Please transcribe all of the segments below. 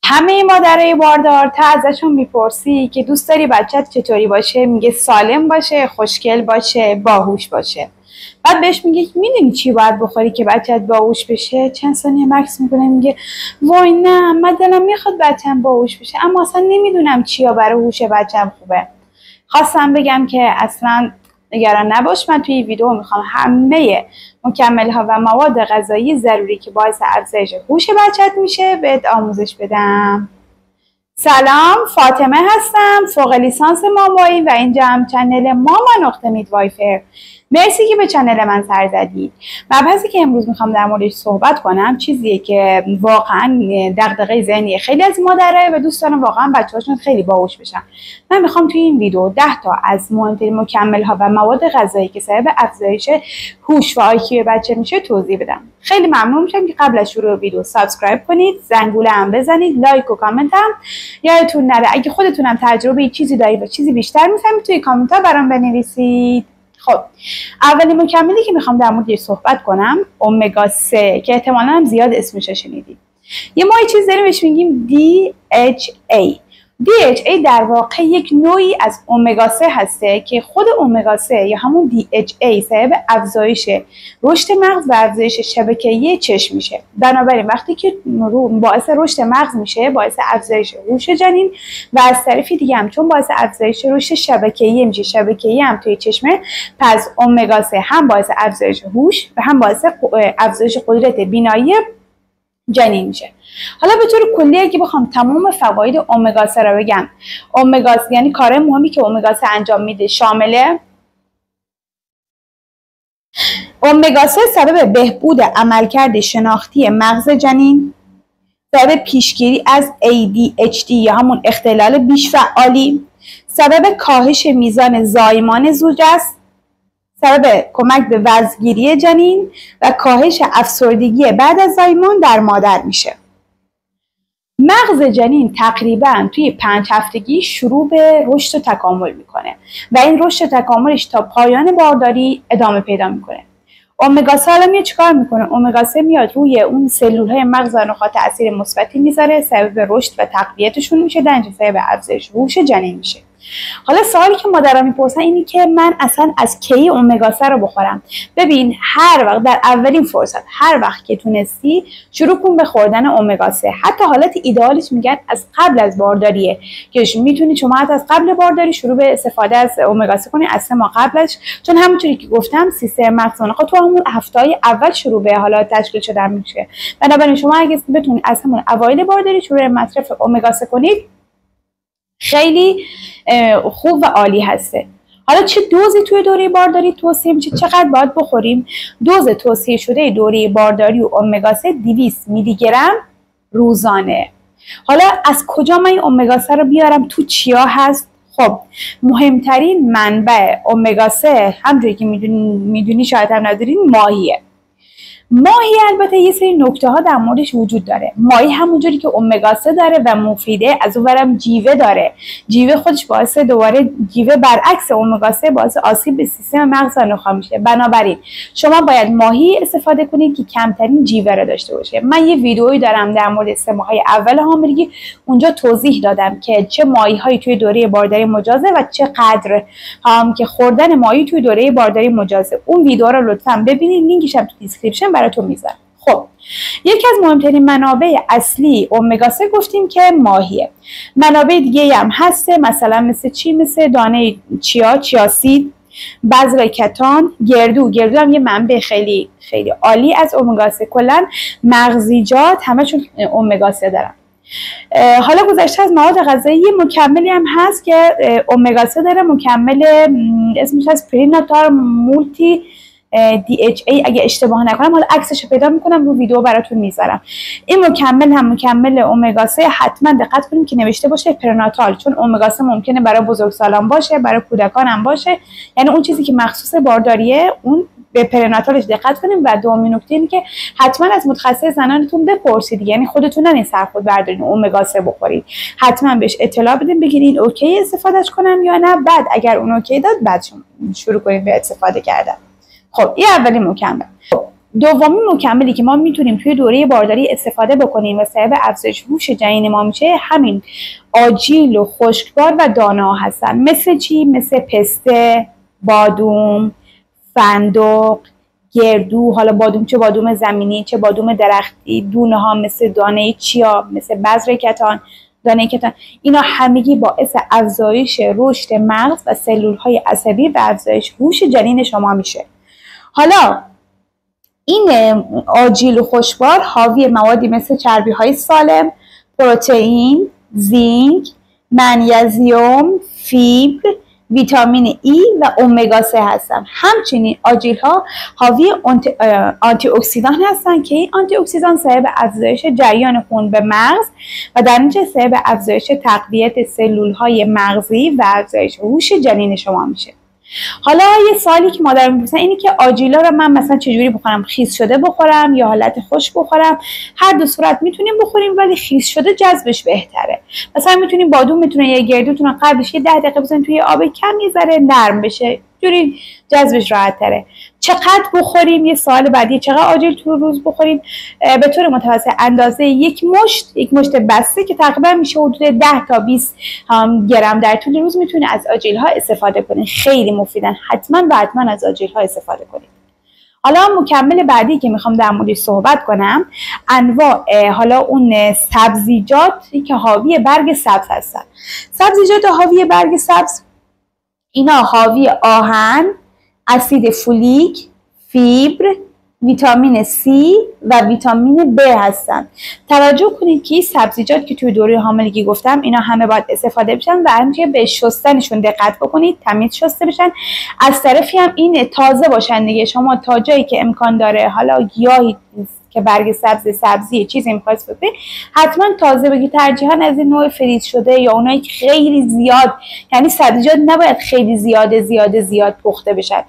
همه مادرای باردار تا ازشون میپرسی که دوست داری بچت چطوری باشه، میگه سالم باشه، خوشگل باشه، باهوش باشه. بعد بهش میگه میدونی چی باید بخوری که بچت باهوش بشه؟ چند ثانیه مکس میکنه، میگه وای نه، من دلم میخواد بچم باهوش بشه اما اصلا نمیدونم چیا برای هوش بچم خوبه. خواستم بگم که اصلا نگران نباش، من توی این ویدیو میخوام همه مکمل ها و مواد غذایی ضروری که باعث افزایش هوش بچت میشه بهت آموزش بدم. سلام، فاطمه هستم، فوق لیسانس مامایی و اینجا هم چنل ماما نقطه میدوایفر. مرسی که به چنل من سر زدید. مبحثی که امروز میخوام در موردش صحبت کنم چیزیه که واقعا دغدغه ذهنی خیلی از مادرای و دوست دارم واقعا بچه‌هاشون خیلی باهوش بشن. من میخوام توی این ویدیو 10 تا از مهمترین مکمل‌ها و مواد غذایی که سبب افزایش هوش و آیکیو بچه میشه توضیح بدم. خیلی ممنون میشم که قبل از شروع ویدیو سابسکرایب کنید، زنگوله هم بزنید، لایک و کامنت هم یادتون نره. اگه خودتونم تجربه چیزی دارید و چیزی بیشتر میفهمید توی کامنت ها برام بنویسید. خب اولین مکملی که میخوام در موردش صحبت کنم امگا 3 که احتمالاً هم زیاد اسمش رو شنیدید. ما یه چیز داریم بهش میگیم DHA. DHA در واقع یک نوعی از امگا 3 هسته که خود امگا 3 یا همون DHA سبب افزایش رشد مغز و افزایش شبکیه چشم میشه. بنابراین وقتی که باعث رشد مغز میشه باعث افزایش هوش جنین و از طرفی دیگه هم چون باعث افزایش رشد شبکیه میشه، شبکیه هم توی چشمه، پس امگا 3 هم باعث افزایش هوش و هم باعث افزایش قدرت بینایی جنین میشه. حالا به طور کلی اگه بخوام تمام فواید امگا 3 رو بگم، امگا 3 یعنی کار مهمی که امگا 3 انجام میده شامل امگا 3 سبب بهبود عملکرد شناختی مغز جنین، سبب پیشگیری از ADHD یا همون اختلال بیش‌فعالی، سبب کاهش میزان زایمان زوج است، سبب کمک به وزن‌گیری جنین و کاهش افسردگی بعد از زایمان در مادر میشه. مغز جنین تقریبا توی 5 هفتگی شروع به رشد و تکامل میکنه و این رشد و تکاملش تا پایان بارداری ادامه پیدا میکنه. امگا 3 الان میاد چیکار میکنه؟ امگا 3 میاد روی اون سلول‌های مغز و نقاط تاثیر مثبتی میذاره، سبب رشد و تقویتشون میشه، در نتیجه سبب افزایش هوش جنین میشه. حالا سوالی که مادرها میپرسن اینی که من اصلا از کی امگا 3 رو بخورم؟ ببین، هر وقت در اولین فرصت، هر وقت که تونستی شروع کن به خوردن امگا 3. حتی حالت ایدئالش میگن از قبل از بارداریه که میتونی شما از قبل بارداری شروع به استفاده از امگا 3 کنی، از 3 ماه قبلش، چون همونطوری که گفتم سیستم مغز و نخاع تو همون هفته‌های اول شروع به حالا تشکیل شدن میشه. بنابراین شما اگه بتونید از همون اوایل بارداری شروع به مصرف امگا 3 کنید خیلی خوب و عالی هسته. حالا چه دوزی توی دوره بارداری توصیه میشه؟ چقدر باید بخوریم؟ دوز توصیه شده دوره بارداری و امگا 3 200 میلی گرم روزانه. حالا از کجا من این امگا 3 رو بیارم؟ تو چیا هست؟ خب مهمترین منبع امگا 3 همونجوری که میدونی شاید هم ندارین ماهیه. ماهی البته یه سری نکته ها در موردش وجود داره. ماهی همونجوری که امگا 3 داره و مفیده، از اونورم جیوه داره. جیوه خودش باعث دوباره جیوه برعکس امگا 3 باعث آسیب به سیستم مغز و نخاع میشه. بنابراین شما باید ماهی استفاده کنید که کمترین جیوه رو داشته باشه. من یه ویدئویی دارم در مورد 3 ماهه اول حاملگی، اونجا توضیح دادم که چه ماهی هایی توی دوره بارداری مجازه و چقدر هم که خوردن ماهی توی دوره بارداری مجازه. اون ویدئو رو لطفا ببینید، لینکش هم تو دیسکریپشن براتون میذارم. خب یکی از مهمترین منابع اصلی امگا 3 گفتیم که ماهیه. منابع دیگه هم هسته، مثلا مثل چی؟ مثل دانه چیا سید، بذر کتان، گردو هم یه منبع خیلی خیلی عالی از امگا 3. کلا مغزیجات همشون امگا 3 دارن. حالا گذشته از مواد غذایی یه مکملی هم هست که امگا 3 داره، مکمل اسمش از پریناتال مولتی DHA اگه اشتباه نکنم، حالا عکسش رو پیدا میکنم رو ویدیو براتون میذارم. این مکمل هم مکمل امگا 3. حتما دقت کنیم که نوشته باشه پریناتال، چون امگا 3 ممکنه برای بزرگسالان باشه، برای کودکان هم باشه، یعنی اون چیزی که مخصوص بارداریه اون به پریناتالش دقت کنیم. و دومین نکته اینه که حتما از متخصص زنانتون بپرسید، یعنی خودتون نرین سرخود بردارین امگا 3 بخورید، حتما بهش اطلاع بدین، بگین این اوکی استفادهش کنم یا نه. بعد اگر اون اوکی داد بعد شروع کنید به استفاده کردن. خب این اولین مکمل. دومین مکملی که ما میتونیم توی دوره بارداری استفاده بکنیم و سبب افزایش هوش جنین ما میشه همین آجیل و خشکبار و دانه ها هستن. مثل چی؟ مثل پسته، بادوم، فندق، گردو، حالا بادوم چه بادوم زمینی چه بادوم درختی، دونه ها مثل دانه چیا، مثل بذر کتان، دانه کتان، اینا همگی باعث افزایش رشد مغز و سلول های عصبی و افزایش هوش جنین شما میشه. حالا این آجیل و خشکبار حاوی موادی مثل چربی های سالم، پروتئین، زینک، منیزیم، فیبر، ویتامین ای و امگا 3 هستن. همچنین آجیل ها حاوی آنتی اکسیدان هستن که این آنتی اکسیدان سبب افزایش جریان خون به مغز و در نتیجه سبب افزایش تقویت سلول های مغزی و افزایش هوش جنین شما میشه. حالا یه سوالی که مادر میپرسن اینه که آجیلا رو من مثلا چجوری بخورم؟ خیس شده بخورم یا حالت خشک بخورم؟ هر دو صورت میتونیم بخوریم، ولی خیس شده جذبش بهتره. مثلا میتونیم بادوم، میتونه یا گردوتون قبلش یه 10 دقیقه بزنید توی آب کم یه ذره نرم بشه، جوری جذبش راحت تره. چقدر بخوریم؟ یه سوال بعدی، چقدر آجیل تو روز بخوریم؟ به طور متوسط اندازه یک مشت بسته که تقریبا میشه حدود 10 تا 20 گرم در طول روز میتونه از آجیل ها استفاده کنید. خیلی مفیدن، حتما از آجیل ها استفاده کنید. حالا مکمل بعدی که میخوام در موردش صحبت کنم انواع حالا اون سبزیجاتی که حاوی برگ سبز هستن. سبزیجات حاوی برگ سبز اینا حاوی آهن، اسید فولیک، فیبر، ویتامین C و ویتامین B هستن. توجه کنید که این سبزیجات که توی دوره حاملگی گفتم اینا همه باید استفاده بشن و همینطور به شستنشون دقت بکنید، تمیز شسته بشن. از طرفی هم این تازه باشن دیگه. شما تا جایی که امکان داره حالا گیاهی که برگ سبزی چیزی می‌خواید بپرید حتما تازه بگید، ترجیحاً از این نوع فریز شده یا اونایی که خیلی زیاد، یعنی سبزیجات نباید خیلی زیاد پخته بشن،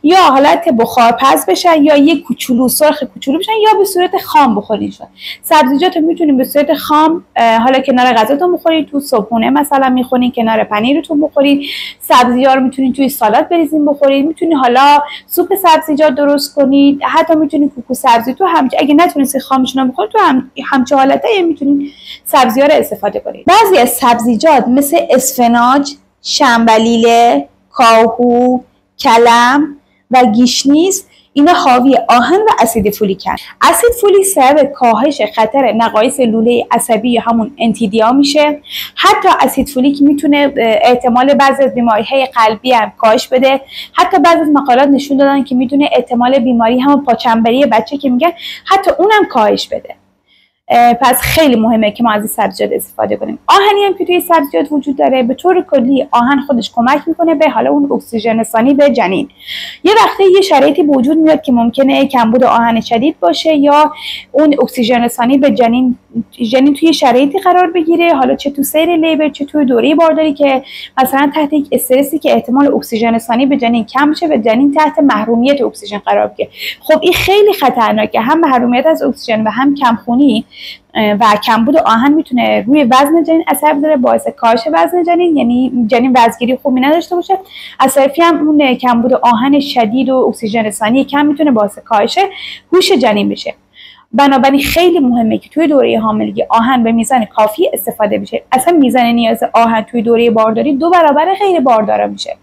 یا حالت بخارپز بشن یا یک کوچولو سرخ کوچولو بشن یا به صورت خام بخورینشون. سبزیجات رو میتونید به صورت خام حالا کنار غذاتون بخورید، تو صبحونه مثلا میخورید، کنار پنیرتون بخورید. سبزی‌ها رو میتونید توی سالاد بریزین بخورید، میتونید حالا سوپ سبزیجات درست کنید، حتی میتونید کوکو سبزی تو اگه نتونید خامشون رو بخورید تو همچه حالتایی میتونید سبزی‌ها رو استفاده کنید. بعضی از سبزیجات مثل اسفناج، شنبلیله، کاهو، کلم و گیشنیز اینا حاوی آهن و اسید فولیک هستند. اسید فولیک سبب کاهش خطر نقایص لوله عصبی یا همون انتیدیا میشه. حتی اسید فولیک میتونه احتمال بعضی از بیماری‌های قلبی هم کاهش بده. حتی بعضی از مقالات نشون دادن که میتونه احتمال بیماری همون پاچنبری بچه که میگن حتی اونم کاهش بده. پس خیلی مهمه که ما از این سبزیجات استفاده کنیم. آهنی هم که توی سبزیجات وجود داره، به طور کلی آهن خودش کمک میکنه به حالا اون اکسیژن رسانی به جنین. یه وقتی یه شرایطی به وجود میاد که ممکنه کمبود آهن شدید باشه یا اون اکسیژن رسانی به جنین توی شرایطی قرار بگیره، حالا چه تو سیر لیبر چه تو دوره بارداری که مثلا تحت یک استرسی که احتمال اکسیژن رسانی به جنین کم بشه و جنین تحت محرومیت اکسیژن قرار بگیره. خب این خیلی خطرناکه، هم محرومیت از اکسیژن و هم کمخونی و کمبود آهن میتونه روی وزن جنین اثر بذاره، باعث کاهش وزن جنین، یعنی جنین وزنگیری خوبی نداشته باشه. از طرفی هم اون کمبود آهن شدید و اکسیژن رسانی کم میتونه باعث کاهش هوش جنین بشه. بنابراین خیلی مهمه که توی دوره حاملگی آهن به میزان کافی استفاده بشه. اصلا میزان نیاز آهن توی دوره بارداری 2 برابر غیر باردارا میشه.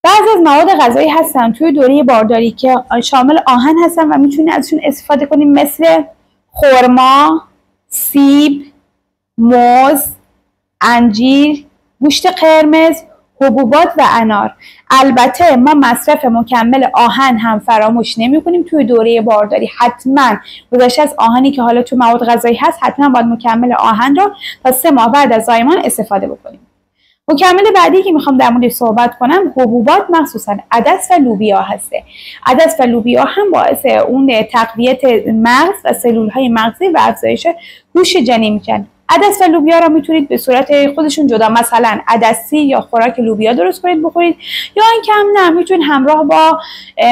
بعضی از مواد غذایی هستن توی دوره بارداری که شامل آهن هستن و میتونید ازشون استفاده کنیم، مثل خرما، سیب، موز، انجیر، گوشت قرمز، حبوبات و انار. البته ما مصرف مکمل آهن هم فراموش نمی‌کنیم توی دوره بارداری. حتما گذشته از آهنی که حالا تو مواد غذایی هست حتما باید مکمل آهن را تا 3 ماه بعد از زایمان استفاده بکنیم. مکمل بعدی که میخوام در موردش صحبت کنم حبوبات، مخصوصا عدس و لوبیا هسته. عدس و لوبیا هم باعث اون تقویت مغز و سلول‌های مغزی و افزایش هوش جنین میشن. عدس و لوبیا را میتونید به صورت خودشون جدا، مثلا عدسی یا خوراک لوبیا درست کنید بخورید، یا اینکه هم نه میتونید همراه با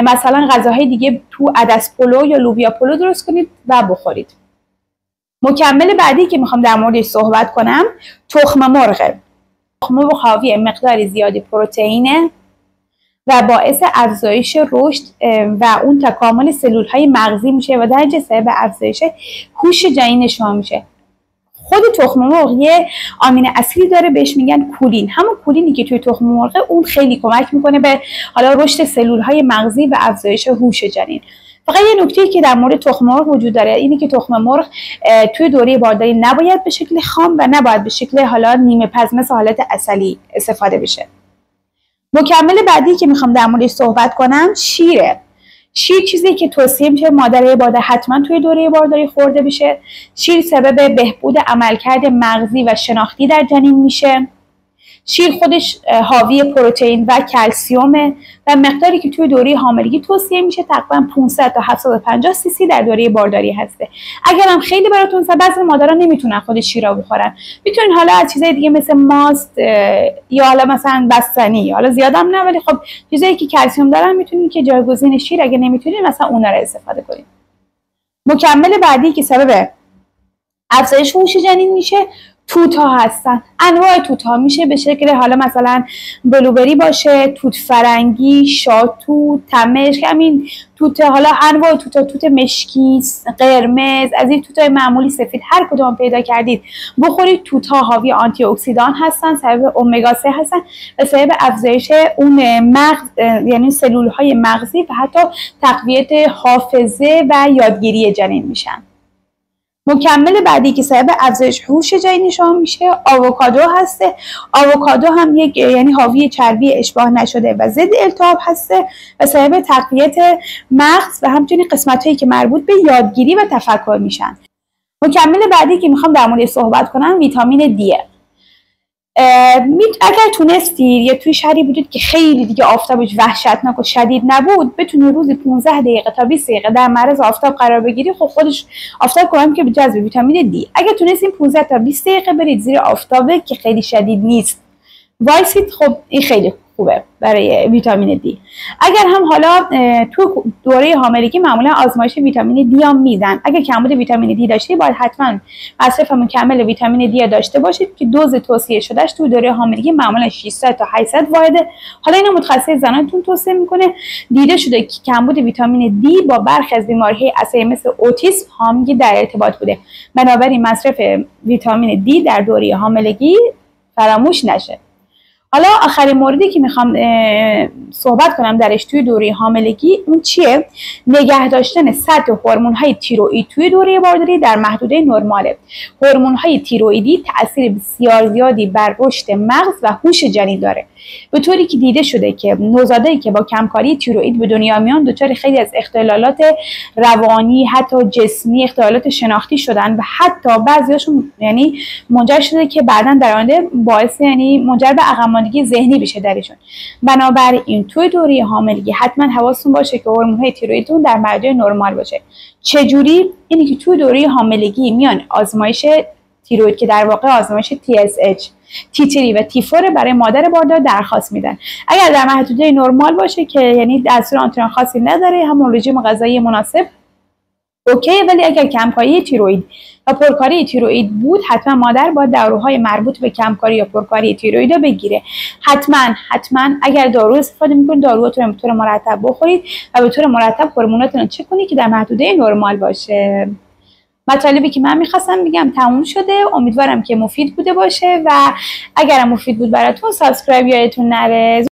مثلا غذاهای دیگه تو عدس پلو یا لوبیا پلو درست کنید و بخورید. مکمل بعدی که میخوام در موردش صحبت کنم تخم مرغ. تخم مرغ حاوی مقدار زیادی پروتئینه و باعث افزایش رشد و اون تکامل سلول‌های مغزی میشه و در نتیجه سبب افزایش هوش جنین شما میشه. خود تخم مرغ یه آمین اسیدی داره بهش میگن کولین. همون کولینی که توی تخم مرغ اون خیلی کمک میکنه به حالا رشد سلول‌های مغزی و افزایش هوش جنین. فقط یه نکته‌ای که در مورد تخم مرغ وجود داره اینه که تخم مرغ توی دوره بارداری نباید به شکل خام و نباید به شکل حالا نیمه پز مثل حالت عسلی استفاده بشه. مکمل بعدی که میخوام در موردش صحبت کنم شیره. شیر چیزی که توصیه میشه مادر باردار حتما توی دوره بارداری خورده بشه. شیر سبب بهبود عملکرد مغزی و شناختی در جنین میشه. شیر خودش حاوی پروتئین و کلسیومه و مقداری که توی دوره حاملگی توصیه میشه تقریبا 500 تا 750 سی سی در دوره بارداری هسته. اگر هم خیلی براتون بعضی مادرها نمیتونن خود شیر رو بخورن، میتونین حالا از چیزای دیگه مثل ماست یا حالا مثلا بستنی، حالا زیادم نه ولی خب چیزایی که کلسیوم دارن میتونین که جایگزین شیر، اگه نمیتونین مثلا اونا رو استفاده کنین. مکمل بعدی که سبب افزایش هوش جنین میشه توت ها هستن. انواع توت ها میشه به شکل حالا مثلا بلوبری باشه، توت فرنگی، شاتوت، تمشک، همین توت حالا انواع توت ها، توت مشکی، قرمز، از این توت های معمولی سفید هر کدوم پیدا کردید بخورید. توت ها حاوی آنتی اکسیدان هستن، سبب امگا 3 هستن و سبب افزایش اون مغز یعنی سلول های مغزی و حتی تقویت حافظه و یادگیری جنین میشن. مکمل بعدی که سبب افزایش هوش جنین شما میشه آووکادو هسته. آووکادو هم یک یعنی حاوی چربی اشباع نشده و ضد التهاب هسته و سبب تقویت مغز و همچنین قسمت‌هایی که مربوط به یادگیری و تفکر میشن. مکمل بعدی که میخوام در موردش صحبت کنم ویتامین دی. اگر تونستید یا توی شهری بودید که خیلی دیگه آفتابش وحشتناک و شدید نبود، بتونید روزی 15 دقیقه تا 20 دقیقه در معرض آفتاب قرار بگیرید، خب خودش آفتاب کمک که به جذب ویتامین دی. اگر تونستید 15 تا 20 دقیقه برید زیر آفتابه که خیلی شدید نیست وایسید، خب این خیلی خوبه برای ویتامین دی. اگر هم حالا تو دوره حاملگی معمولا آزمایش ویتامین دی هم میدن، اگر کمبود ویتامین دی داشتید باید حتما مصرف مکمل ویتامین دی داشته باشید که دوز توصیه شدهش تو دوره حاملگی معمولا 600 تا 800 واحده. حالا اینو متخصص زنانتون توصیه میکنه. دیده شده که کمبود ویتامین دی با برخی از بیماری‌های عصبی مثل اوتیسم همگی در ارتباط بوده. بنابراین مصرف ویتامین دی در دوره حاملگی فراموش نشه. حالا آخرین موردی که میخوام صحبت کنم درش توی دوره حاملگی اون چیه؟ نگه داشتن سطح هورمون‌های تیروئید توی دوره بارداری در محدوده نرماله. هورمون‌های تیروئیدی تأثیر بسیار زیادی بر رشد مغز و هوش جنین داره، به طوری که دیده شده که نوزادایی که با کمکاری تیروئید به دنیا میان دچار خیلی از اختلالات روانی، حتی جسمی، اختلالات شناختی شدن و حتی بعضیاشون یعنی منجر شده که بعداً در آینده باعث یعنی منجر به عقب‌ماندگی ذهنی بشه درشون. بنابراین توی دوره حاملگی حتما حواستون باشه که هورمون‌های تیروئیدتون در معدل نرمال باشه. چجوری؟ اینی که توی دوره حاملگی میان آزمایش تیروئید که در واقع آزمایش TSH، T3 و T4 برای مادر باردار درخواست میدن. اگر در محدوده نرمال باشه که یعنی دستور آنتیران خاصی نداره، همون رژیم غذایی مناسب اوکی، ولی اگر کمکاری تیروئید و پرکاری تیروئید بود حتما مادر باید داروهای مربوط به کمکاری یا پرکاری تیروئید رو بگیره. حتما اگر دارو استفاده میکنید داروهاتون رو به طور مرتب بخورید و به طور مرتب هورموناتون رو چک کنید که در محدوده نرمال باشه. مطالبی که من میخواستم بگم تموم شده. امیدوارم که مفید بوده باشه و اگرم مفید بود براتون سابسکرایب یادتون نره.